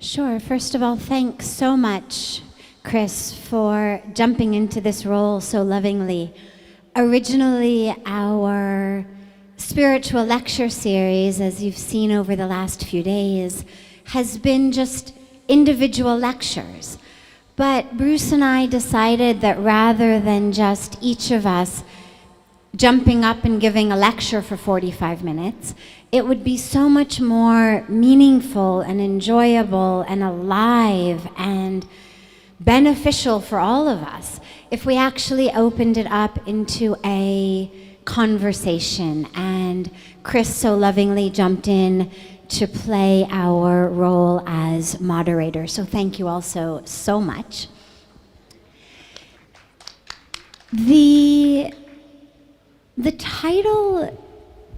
Sure. First of all, thanks so much, Chris, for jumping into this role so lovingly. Originally, our spiritual lecture series, as you've seen over the last few days, has been just individual lectures. But Bruce and I decided that rather than just each of us jumping up and giving a lecture for 45 minutes, it would be so much more meaningful and enjoyable and alive and beneficial for all of us if we actually opened it up into a conversation. And Chris so lovingly jumped in to play our role as moderator. So thank you all so much. The title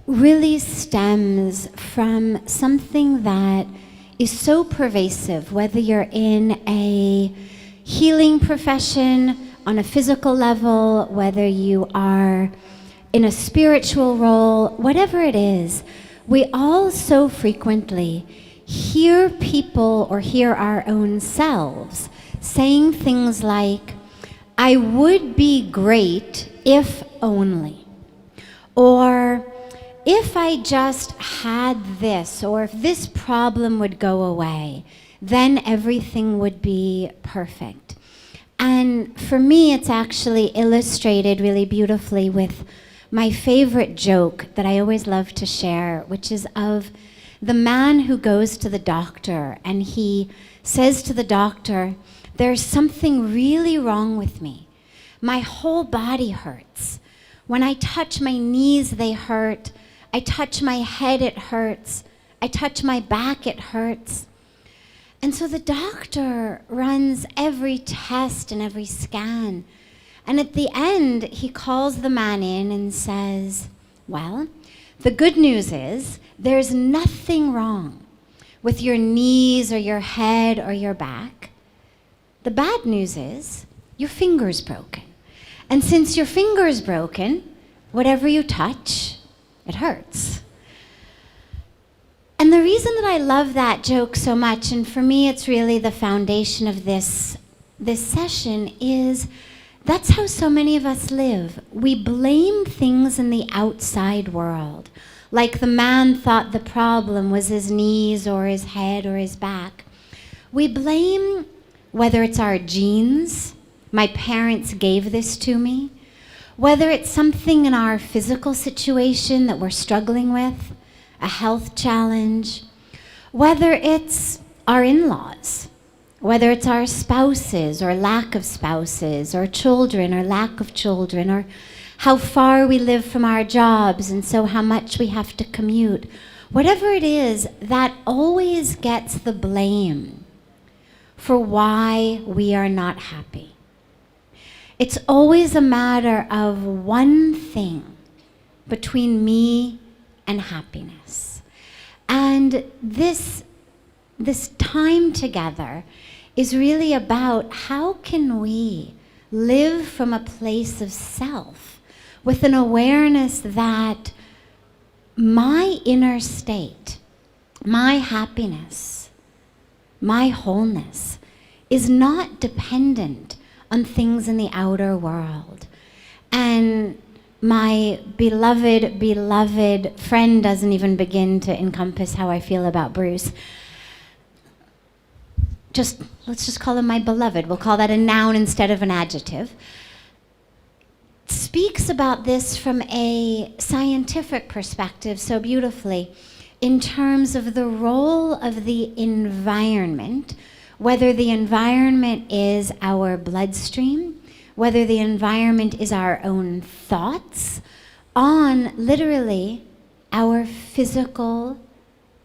really stems from something that is so pervasive, whether you're in a healing profession, on a physical level, whether you are in a spiritual role, whatever it is, we all so frequently hear people or hear our own selves saying things like, I would be great if only, or if I just had this, or if this problem would go away, then everything would be perfect. And for me, it's actually illustrated really beautifully with my favorite joke that I always love to share, which is of the man who goes to the doctor and he says to the doctor, there's something really wrong with me. My whole body hurts. When I touch my knees, they hurt. I touch my head, it hurts. I touch my back, it hurts. And so the doctor runs every test and every scan. And at the end, he calls the man in and says, well, the good news is there's nothing wrong with your knees or your head or your back. The bad news is your finger's broken. And since your finger's broken, whatever you touch, it hurts. And the reason that I love that joke so much, and for me it's really the foundation of this session, is that's how so many of us live. We blame things in the outside world. Like the man thought the problem was his knees or his head or his back. We blame whether it's our genes, my parents gave this to me, whether it's something in our physical situation that we're struggling with, a health challenge, whether it's our in-laws, whether it's our spouses or lack of spouses, or children or lack of children, or how far we live from our jobs and so how much we have to commute. Whatever it is, that always gets the blame for why we are not happy. It's always a matter of one thing between me and happiness. And this time together is really about how can we live from a place of self with an awareness that my inner state, my happiness, my wholeness is not dependent on things in the outer world. And my beloved friend doesn't even begin to encompass how I feel about Bruce. Let's just call him my beloved. We'll call that a noun instead of an adjective. Speaks about this from a scientific perspective so beautifully in terms of the role of the environment, whether the environment is our bloodstream, whether the environment is our own thoughts, on literally our physical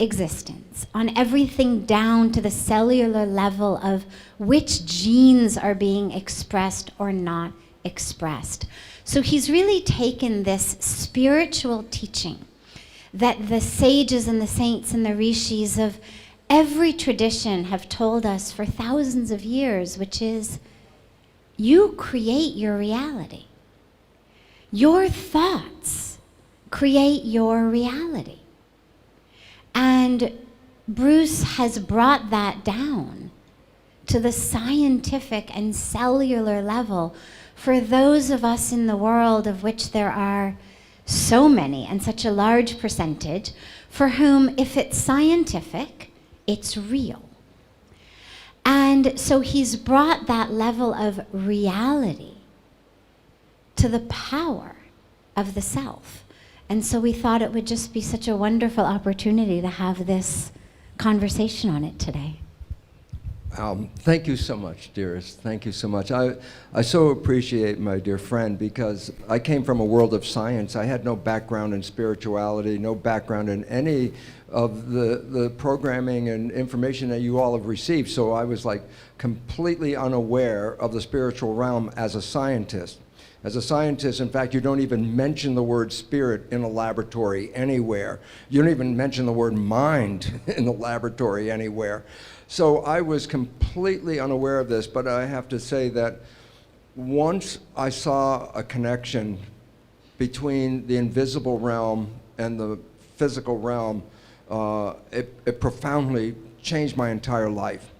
existence, on everything down to the cellular level of which genes are being expressed or not expressed. So he's really taken this spiritual teaching that the sages and the saints and the rishis of every tradition have told us for thousands of years, which is you create your reality. Your thoughts create your reality. And Bruce has brought that down to the scientific and cellular level for those of us in the world, of which there are so many and such a large percentage, for whom if it's scientific, it's real. And so he's brought that level of reality to the power of the self. And so we thought it would just be such a wonderful opportunity to have this conversation on it today. Thank you so much, dearest. Thank you so much. I so appreciate my dear friend, because I came from a world of science. I had no background in spirituality, no background in any of the programming and information that you all have received. So I was like completely unaware of the spiritual realm as a scientist. As a scientist, in fact, you don't even mention the word spirit in a laboratory anywhere. You don't even mention the word mind in the laboratory anywhere. So I was completely unaware of this, but I have to say that once I saw a connection between the invisible realm and the physical realm, it profoundly changed my entire life.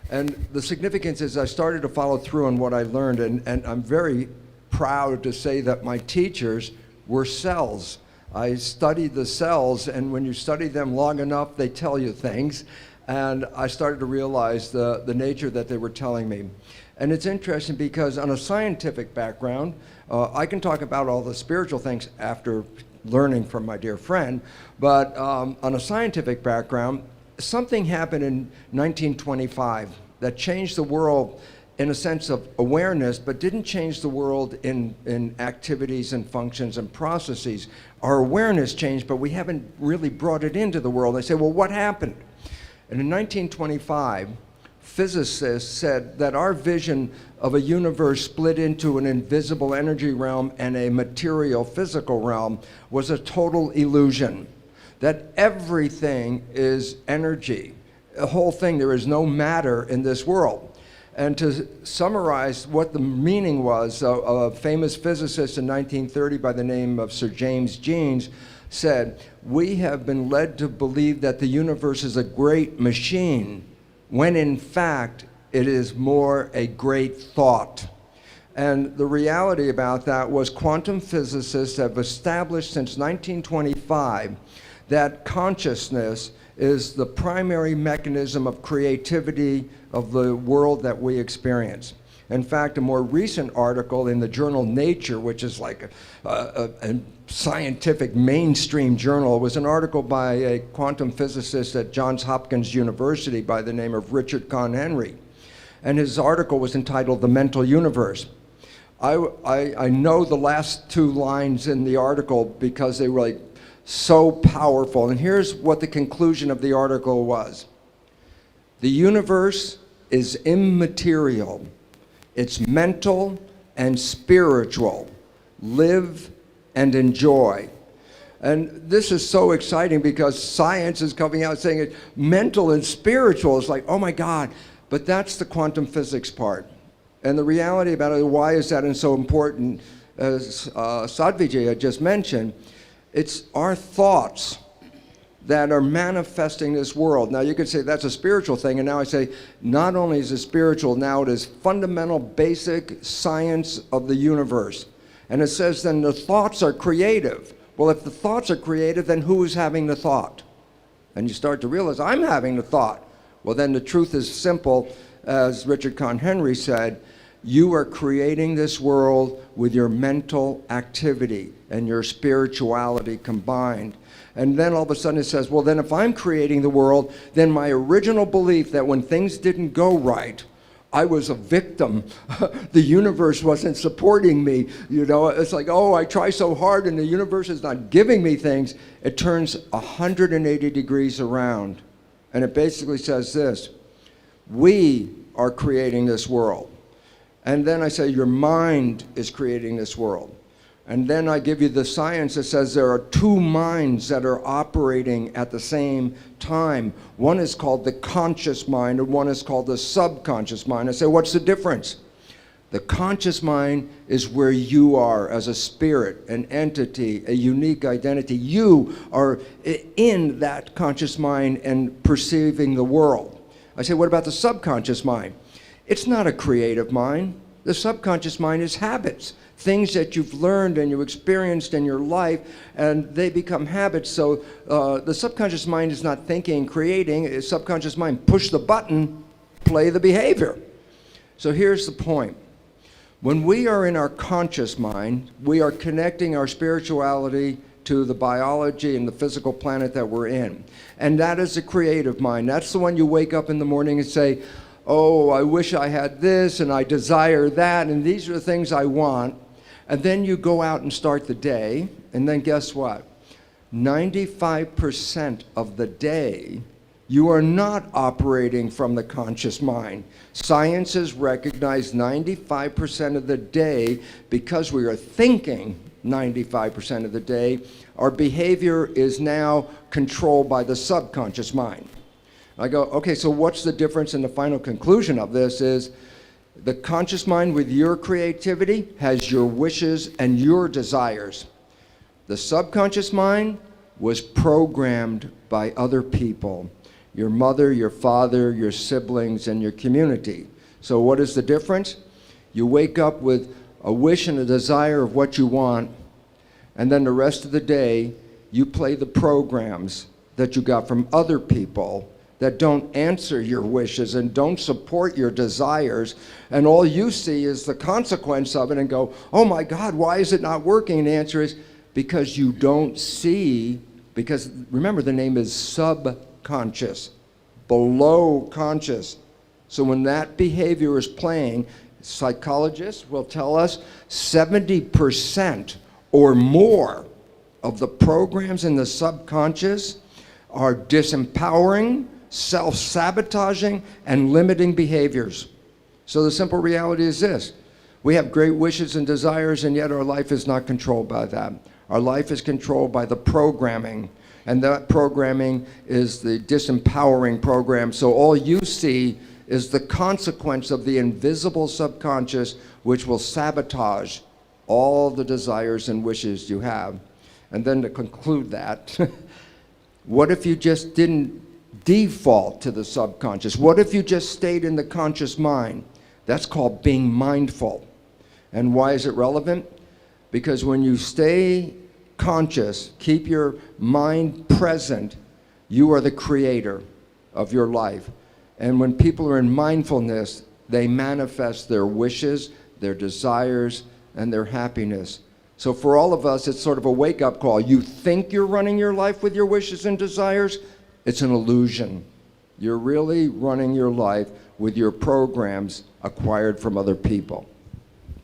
And the significance is I started to follow through on what I learned, and I'm very proud to say that my teachers were cells. I studied the cells, and when you study them long enough, they tell you things. And I started to realize the nature that they were telling me. And it's interesting because on a scientific background, I can talk about all the spiritual things after learning from my dear friend, but on a scientific background, something happened in 1925 that changed the world in a sense of awareness, but didn't change the world in activities and functions and processes. Our awareness changed, but we haven't really brought it into the world. I say, well, what happened? And in 1925, physicists said that our vision of a universe split into an invisible energy realm and a material physical realm was a total illusion. That everything is energy. The whole thing, there is no matter in this world. And to summarize what the meaning was, a famous physicist in 1930 by the name of Sir James Jeans said, "We have been led to believe that the universe is a great machine, when in fact it is more a great thought." And the reality about that was quantum physicists have established since 1925 that consciousness is the primary mechanism of creativity of the world that we experience. In fact, a more recent article in the journal Nature, which is like a scientific mainstream journal, was an article by a quantum physicist at Johns Hopkins University by the name of Richard Conn Henry. And his article was entitled "The Mental Universe." I know the last two lines in the article because they were like so powerful. And here's what the conclusion of the article was. The universe is immaterial. It's mental and spiritual. Live and enjoy. And this is so exciting because science is coming out saying it mental and spiritual. It's like, oh my God. But that's the quantum physics part. And the reality about it, why is that so important, as Sadhvi had just mentioned, it's our thoughts that are manifesting this world. Now you could say that's a spiritual thing, and now I say not only is it spiritual, now it is fundamental basic science of the universe. And it says then the thoughts are creative. Well, if the thoughts are creative, then who is having the thought? And you start to realize, I'm having the thought. Well, then the truth is simple, as Richard Conn Henry said, you are creating this world with your mental activity and your spirituality combined. And then all of a sudden it says, well, then if I'm creating the world, then my original belief that when things didn't go right, I was a victim. The universe wasn't supporting me. You know, it's like, oh, I try so hard and the universe is not giving me things. It turns 180 degrees around. And it basically says this, we are creating this world. And then I say, your mind is creating this world. And then I give you the science that says there are two minds that are operating at the same time. One is called the conscious mind, and one is called the subconscious mind. I say, what's the difference? The conscious mind is where you are as a spirit, an entity, a unique identity. You are in that conscious mind and perceiving the world. I say, what about the subconscious mind? It's not a creative mind. The subconscious mind is habits, things that you've learned and you experienced in your life, and they become habits. So the subconscious mind is not thinking, creating. The subconscious mind, push the button, play the behavior. So here's the point. When we are in our conscious mind, we are connecting our spirituality to the biology and the physical planet that we're in. And that is the creative mind. That's the one you wake up in the morning and say, oh, I wish I had this and I desire that and these are the things I want. And then you go out and start the day, and then guess what? 95% of the day, you are not operating from the conscious mind. Science has recognized 95% of the day, because we are thinking 95% of the day, our behavior is now controlled by the subconscious mind. I go, okay, so what's the difference? And the final conclusion of this is the conscious mind with your creativity has your wishes and your desires. The subconscious mind was programmed by other people. Your mother, your father, your siblings, and your community. So what is the difference? You wake up with a wish and a desire of what you want, and then the rest of the day, you play the programs that you got from other people that don't answer your wishes and don't support your desires, and all you see is the consequence of it and go, oh my God, why is it not working? And the answer is because you don't see, because remember the name is subconscious, below conscious. So when that behavior is playing, psychologists will tell us 70% or more of the programs in the subconscious are disempowering, self-sabotaging, and limiting behaviors. So the simple reality is this. We have great wishes and desires, and yet our life is not controlled by that. Our life is controlled by the programming, and that programming is the disempowering program. So all you see is the consequence of the invisible subconscious, which will sabotage all the desires and wishes you have. And then to conclude that, what if you just didn't default to the subconscious? What if you just stayed in the conscious mind? That's called being mindful. And why is it relevant? Because when you stay conscious, keep your mind present, you are the creator of your life. And when people are in mindfulness, they manifest their wishes, their desires, and their happiness. So for all of us, it's sort of a wake-up call. You think you're running your life with your wishes and desires, it's an illusion. You're really running your life with your programs acquired from other people.